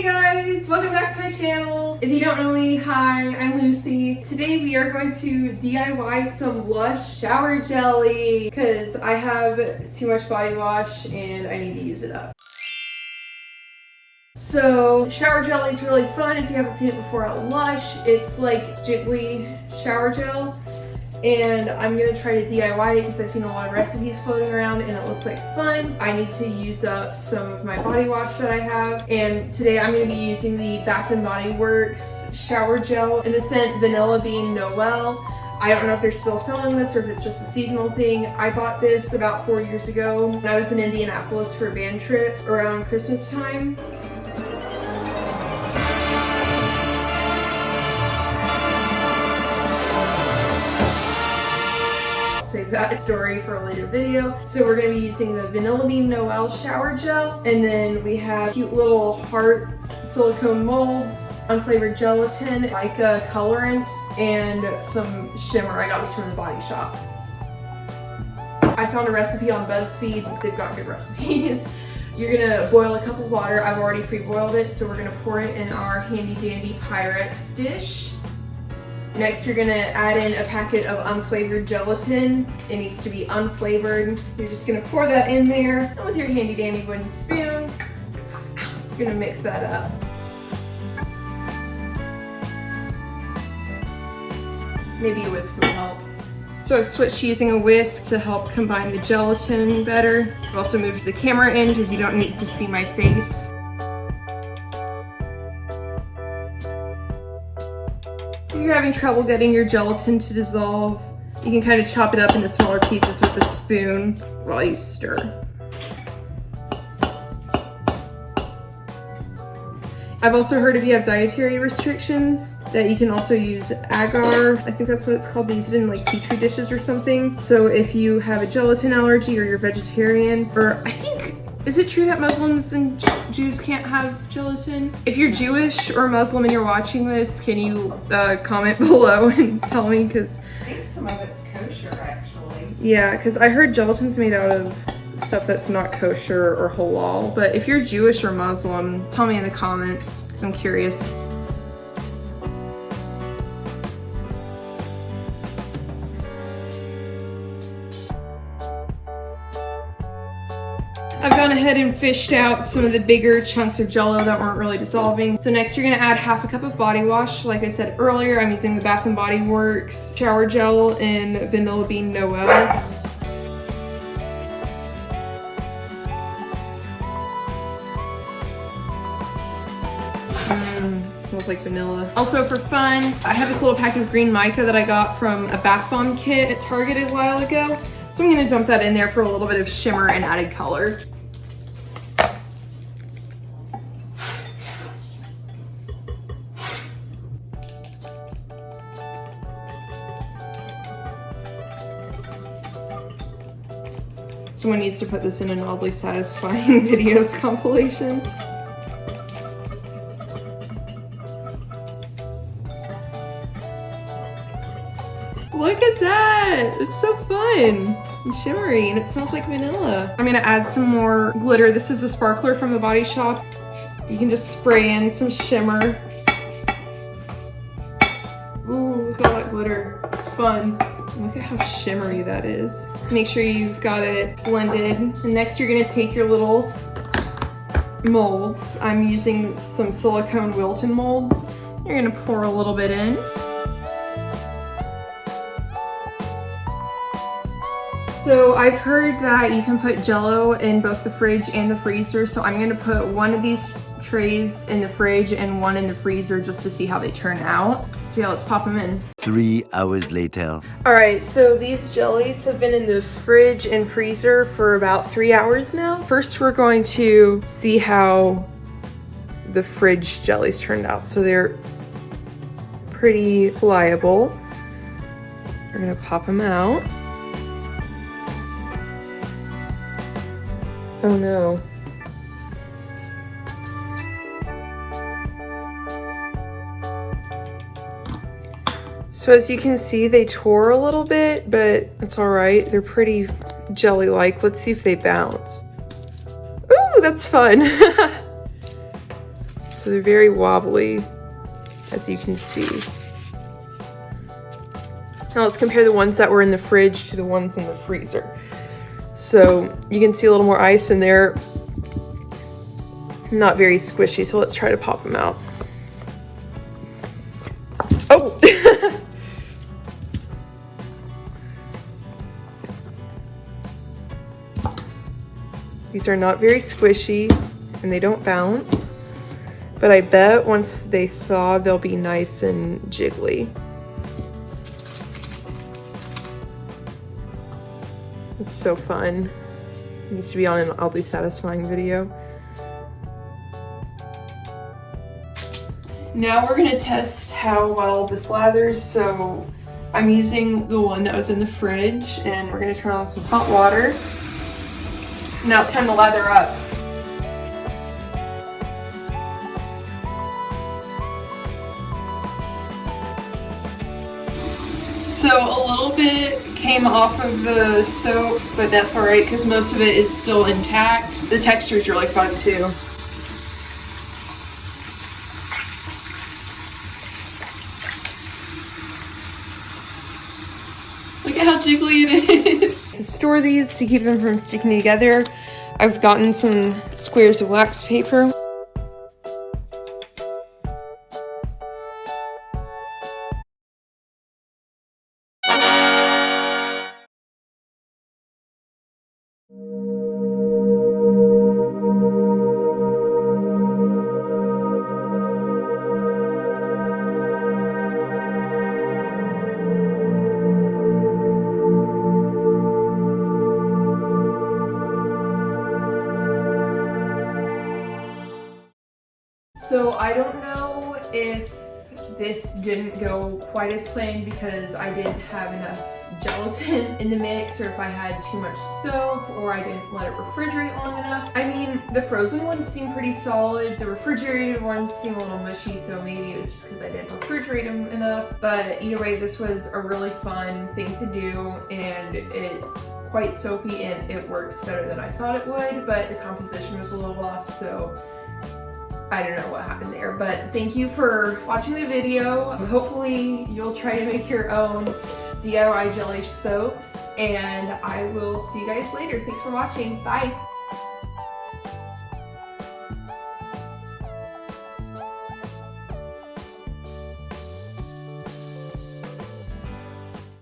guys, welcome back to my channel. If you don't know me, hi, I'm Lucy. Today we are going to DIY some Lush shower jelly because I have too much body wash and I need to use it up. So shower jelly is really fun if you haven't seen it before at Lush. It's like jiggly shower gel. And I'm gonna try to DIY it because I've seen a lot of recipes floating around and it looks like fun. I need to use up some of my body wash that I have. And today I'm gonna be using the Bath & Body Works shower gel in the scent Vanilla Bean Noel. I don't know if they're still selling this or if it's just a seasonal thing. I bought this about 4 years ago when I was in Indianapolis for a band trip around Christmas time. Save that story for a later video. So we're going to be using the Vanilla Bean Noel shower gel, and then we have cute little heart silicone molds, unflavored gelatin, mica colorant, and some shimmer. I got this from the Body Shop. I found a recipe on BuzzFeed. They've got good recipes. You're gonna boil a cup of water. I've already pre-boiled it, so we're gonna pour it in our handy dandy Pyrex dish. Next, you're gonna add in a packet of unflavored gelatin. It needs to be unflavored. So you're just gonna pour that in there, and with your handy dandy wooden spoon, you're gonna mix that up. Maybe a whisk will help. So I've switched to using a whisk to help combine the gelatin better. I've also moved the camera in because you don't need to see my face. If you're having trouble getting your gelatin to dissolve, you can kind of chop it up into smaller pieces with a spoon while you stir. I've also heard if you have dietary restrictions that you can also use agar. I think that's what it's called. They use it in like petri dishes or something. So if you have a gelatin allergy or you're vegetarian, or I think, is it true that Muslims and Jews can't have gelatin? If you're Jewish or Muslim and you're watching this, can you comment below and tell me? Because I think some of it's kosher, actually. Yeah, because I heard gelatin's made out of stuff that's not kosher or halal. But if you're Jewish or Muslim, tell me in the comments because I'm curious. I've gone ahead and fished out some of the bigger chunks of Jell-O that weren't really dissolving. So next you're gonna add half a cup of body wash. Like I said earlier, I'm using the Bath & Body Works shower gel in Vanilla Bean Noel. Smells like vanilla. Also for fun, I have this little pack of green mica that I got from a bath bomb kit at Target a while ago. So I'm gonna dump that in there for a little bit of shimmer and added color. Someone needs to put this in an oddly satisfying videos compilation. Look at that! It's so fun and shimmery, and it smells like vanilla. I'm gonna add some more glitter. This is a sparkler from the Body Shop. You can just spray in some shimmer. Ooh, look at all that glitter. It's fun. Look at how shimmery that is. Make sure you've got it blended. And next you're gonna take your little molds. I'm using some silicone Wilton molds. You're gonna pour a little bit in. So I've heard that you can put Jell-O in both the fridge and the freezer. So I'm gonna put one of these trays in the fridge and one in the freezer just to see how they turn out. So yeah, let's pop them in. 3 hours later. All right, so these jellies have been in the fridge and freezer for about 3 hours now. First, we're going to see how the fridge jellies turned out. So they're pretty pliable. We're gonna pop them out. Oh no. So as you can see, they tore a little bit, but it's all right. They're pretty jelly-like. Let's see if they bounce. Ooh, that's fun. So they're very wobbly, as you can see. Now let's compare the ones that were in the fridge to the ones in the freezer. So you can see a little more ice in there. Not very squishy, so let's try to pop them out. Oh! These are not very squishy and they don't bounce, but I bet once they thaw, they'll be nice and jiggly. It's so fun. It needs to be on an oddly satisfying video. Now we're gonna test how well this lathers. So I'm using the one that was in the fridge and we're gonna turn on some hot water. Now it's time to lather up. So a little bit came off of the soap, but that's all right because most of it is still intact. The texture is really fun too. Look at how jiggly it is. To store these, to keep them from sticking together, I've gotten some squares of wax paper. So I don't know if this didn't go quite as planned because I didn't have enough gelatin in the mix, or if I had too much soap, or I didn't let it refrigerate long enough. I mean, the frozen ones seem pretty solid. The refrigerated ones seem a little mushy, so maybe it was just because I didn't refrigerate them enough. But either way, this was a really fun thing to do, and it's quite soapy and it works better than I thought it would, but the composition was a little off, so I don't know what happened there. But thank you for watching the video. Hopefully you'll try to make your own DIY jelly soaps, and I will see you guys later. Thanks for watching. Bye.